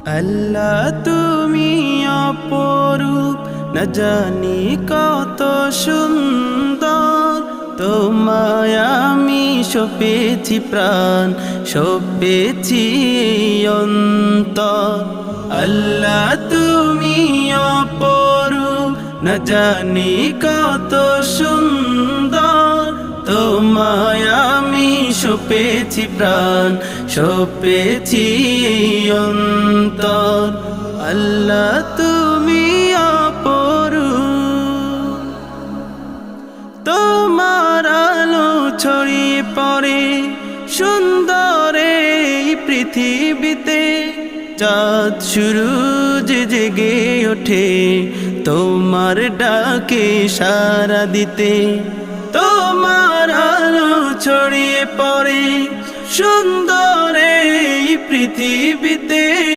আল্লাহ তুমি অপরূপ, না জানি কত সুন্দর। তোমায় আমি সপেছি প্রাণ, সপেছি অন্তর। আল্লাহ তুমি অপরূপ, না জানি কত সুন্দর। তোমায় আমি সপেছি প্রাণ, সপেছি অন্তর। আল্লাহ তুমি অপরূপ, তোমার আলো ছড়িয়ে পড়ে সুন্দর এই পৃথিবীতে। চাঁদ সূরজ জেগে ওঠে তোমার ডাকে সাড়া দিতে। তোমার আলো ছড়িয়ে পড়ে সুন্দর এই পৃথিবীতে।